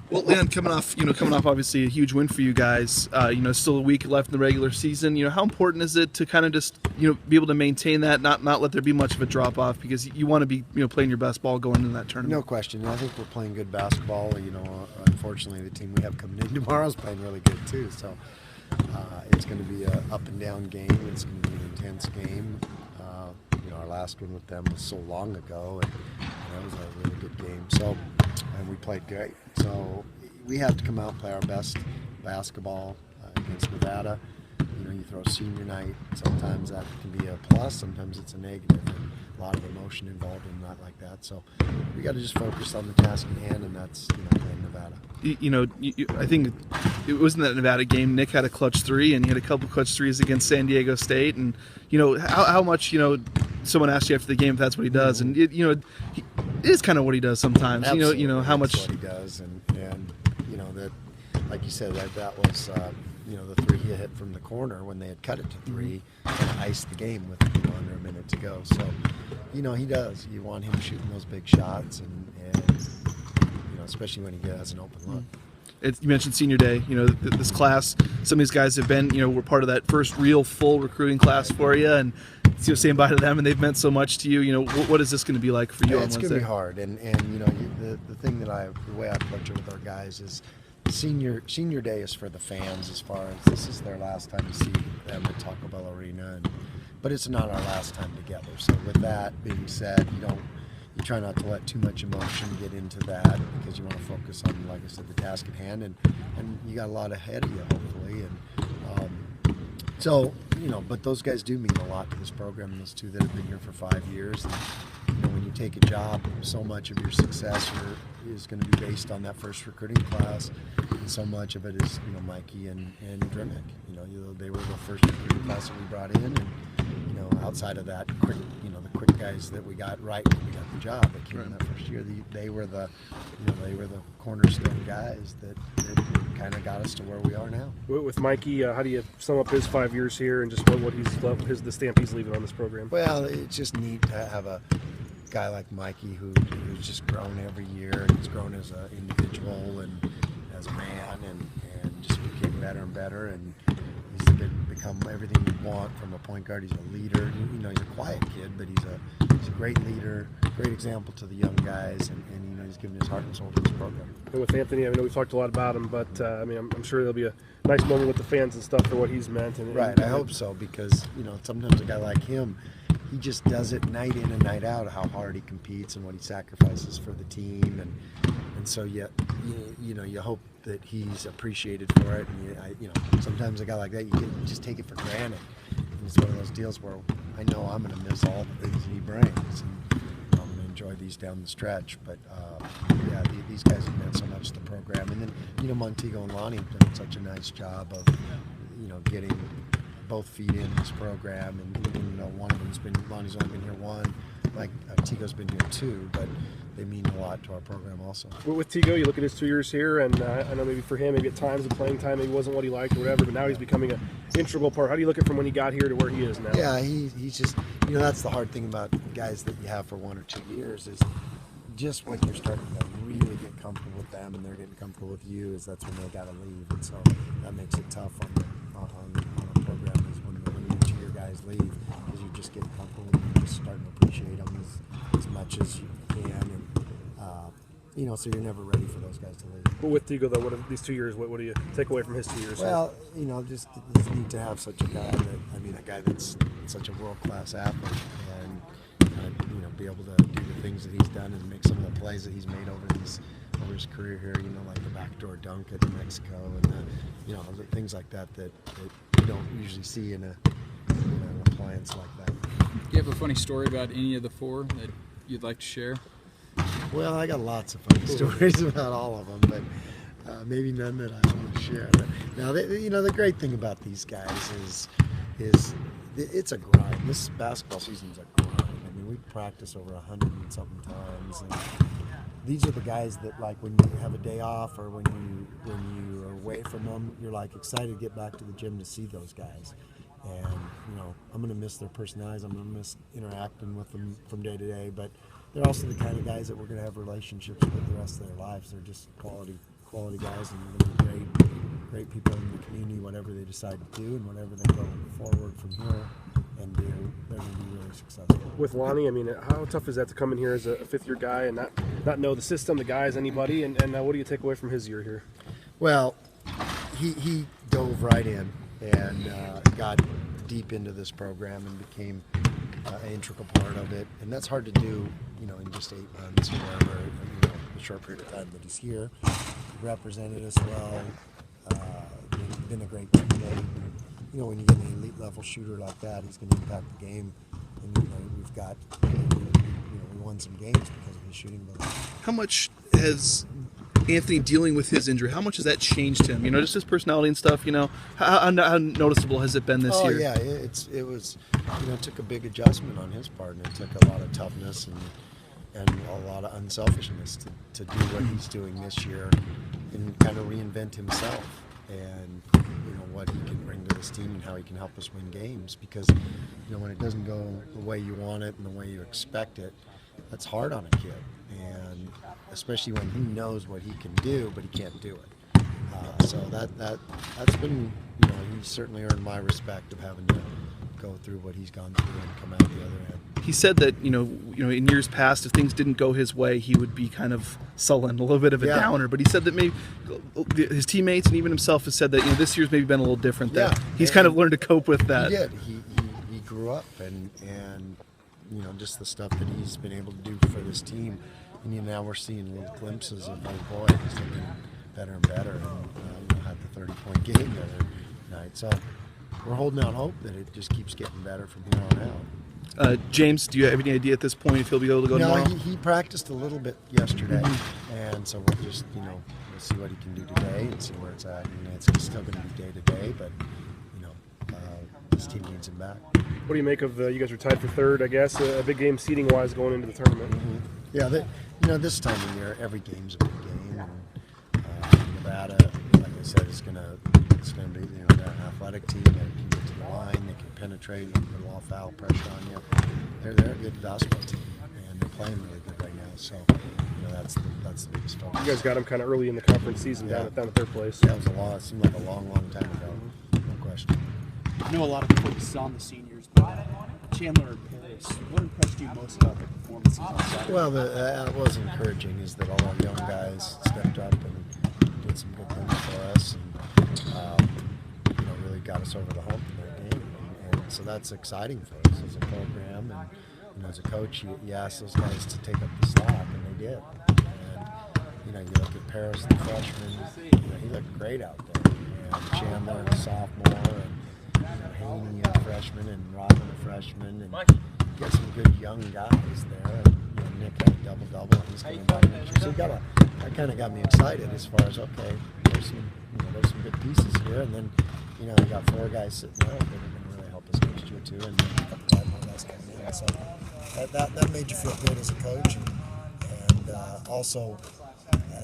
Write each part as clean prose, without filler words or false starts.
Well, Leon, coming off obviously a huge win for you guys. Still a week left in the regular season. How important is it to kind of just be able to maintain that, not let there be much of a drop off, because you want to be playing your best ball going into that tournament. No question. I think we're playing good basketball. Unfortunately, the team we have coming in tomorrow is playing really good too. So it's going to be an up and down game. It's going to be an intense game. Our last one with them was so long ago, and that was a really good game. So, and we played great. So we have to come out and play our best basketball against Nevada. You throw senior night. Sometimes that can be a plus. Sometimes it's a negative. And a lot of emotion involved in that like that. So we got to just focus on the task in hand, and that's playing Nevada. I think it wasn't that Nevada game. Nick had a clutch three, and he had a couple clutch threes against San Diego State. And how much someone asked you after the game if that's what he does, and it is kind of what he does sometimes. Absolutely. How much what he does, and that, like you said, that was the three he hit from the corner when they had cut it to three and iced the game with under a minute to go. So he does. You want him shooting those big shots, and especially when he has an open look. You mentioned senior day. This class, some of these guys have been, were part of that first real full recruiting class for you, and saying bye to them, and they've meant so much to you. What is this going to be like for you on Wednesday? It's going to be hard, and the thing the way I approach it with our guys is senior day is for the fans, as far as this is their last time to see them at Taco Bell Arena, but it's not our last time together. So with that being said, you try not to let too much emotion get into that, because you want to focus on, like I said, the task at hand, and you got a lot ahead of you, hopefully. But those guys do mean a lot to this program, those two that have been here for 5 years. And, when you take a job, so much of your success is going to be based on that first recruiting class, and so much of it is, Mikey and Drimmick. They were the first recruiting class that we brought in, and outside of that, the quick guys that we got right when we got the job that came in that first year, they were the cornerstone guys that kind of got us to where we are now. With Mikey, how do you sum up his 5 years here and just what he's left, the stamp he's leaving on this program? Well, it's just neat to have a guy like Mikey who's just grown every year, and he's grown as an individual and as a man, and just became better and better, and he's become everything you want from a point guard. He's a leader. He's a quiet kid, but he's a great leader, great example to the young guys, and he's given his heart and soul to this program. And with Anthony, I know we've talked a lot about him, but I'm sure there'll be a nice moment with the fans and stuff for what he's meant. Right, I hope so, because sometimes a guy like him, he just does it night in and night out, how hard he competes and what he sacrifices for the team, and so you hope that he's appreciated for it. And sometimes a guy like that, you just take it for granted. And it's one of those deals where I know I'm going to miss all the things he brings, and I'm going to enjoy these down the stretch. But these guys have meant so much to the program. And then Montego and Lonnie have done such a nice job of getting both feet in this program, and one of them's Lonnie's only been here one, like Tigo's been here two, but they mean a lot to our program also. With Tigo, you look at his 2 years here, and I know maybe for him, maybe at times the playing time maybe wasn't what he liked or whatever, but now he's becoming an integral part. How do you look at from when he got here to where he is now? Yeah, he's just, that's the hard thing about guys that you have for 1 or 2 years, is just when you're starting to really get comfortable with them and they're getting comfortable with you, is that's when they got to leave, and so that makes it tough on a program, is when each of your guys leave, because you're just getting comfortable and you're just starting to appreciate them as much as you can, and so you're never ready for those guys to leave. But with Tigo, though, these 2 years, what do you take away from his 2 years? Well, just it's neat to have such a guy a guy that's such a world-class athlete, and be able to do the things that he's done and make some of the plays that he's made over his career here, like the backdoor dunk at New Mexico, and the things like that you don't usually see in an appliance like that. Do you have a funny story about any of the four that you'd like to share? Well, I got lots of funny stories about all of them, but maybe none that I want to share. But now, the great thing about these guys is it's a grind. This basketball season is a grind. I mean, we practice over 100 and something times, and these are the guys that, like, when you have a day off or when you are away from them, you're like excited to get back to the gym to see those guys. And I'm going to miss their personalities. I'm going to miss interacting with them from day to day. But they're also the kind of guys that we're going to have relationships with the rest of their lives. They're just quality quality guys, and they're gonna be great people in the community, whatever they decide to do and whatever they go forward from here and do, they're going to be really successful. With Lonnie, I mean, how tough is that to come in here as a fifth-year guy and not know the system, the guys, anybody, and what do you take away from his year here? Well, he dove right in and got deep into this program and became an integral part of it, and that's hard to do, in just 8 months or whatever, the short period of time that he's here. He represented us well. Been a great teammate. When you get an elite level shooter like that, he's going to impact the game. And we've got, we won some games because of his shooting ability. How much has Anthony dealing with his injury? How much has that changed him? Just his personality and stuff. How noticeable has it been this year? Oh yeah, it was. It took a big adjustment on his part, and it took a lot of toughness and a lot of unselfishness to do what he's doing this year and kind of reinvent himself and what he can bring to this team and how he can help us win games, because when it doesn't go the way you want it and the way you expect it, that's hard on a kid, and especially when he knows what he can do but he can't do it. So that's been, he's certainly earned my respect of having to go through what he's gone through and come out the other end. He said that in years past, if things didn't go his way, he would be kind of sullen, a little bit of a downer. But he said that maybe his teammates and even himself has said that this year's maybe been a little different. That he's kind of learned to cope with that. He did. He grew up, and just the stuff that he's been able to do for this team. And now we're seeing little glimpses of, oh boy, he's looking better and better. And had the 30-point game the other night. So we're holding out hope that it just keeps getting better from here on out. James, do you have any idea at this point if he'll be able to go tomorrow? He practiced a little bit yesterday, and so we'll just, we'll see what he can do today and see where it's at. It's still going to be day to day, but, this team needs him back. What do you make of you guys are tied for third, I guess, a big game seeding-wise going into the tournament? Mm-hmm. Yeah, this time of year, every game's a big game. And, Nevada, like I said, it's going to be, they're an athletic team. They can get to the line, they can penetrate, they can put a lot of foul pressure on you. They're a good basketball team, and they're playing really good right now. So, that's the biggest focus. You guys got them kind of early in the conference season down at third place. Yeah, it seemed like a long time ago. No question. I know a lot of focus is on the seniors, but Chandler and Paris, what impressed you most about their performances on Saturday? Well, what was encouraging is that all our young guys stepped up and did some good things for us, and really got us over the hump in their game. And so that's exciting for us as a program, and as a coach, you ask those guys to take up the slack, and they did. And you look at Paris, the freshman, he looked great out there. And Chandler, the sophomore, and Haney, a freshman, and Robin, a freshman, and get some good young guys there. And Nick had a double-double, and he's coming back next year. So that kind of got me excited as far as, okay, there's some good pieces here, and then you got 4 guys sitting there that are going to really help us next year too, and that's coming in. So that made you feel good as a coach, and also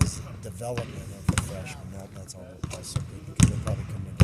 as development of the freshmen. That's also good because they probably couldn't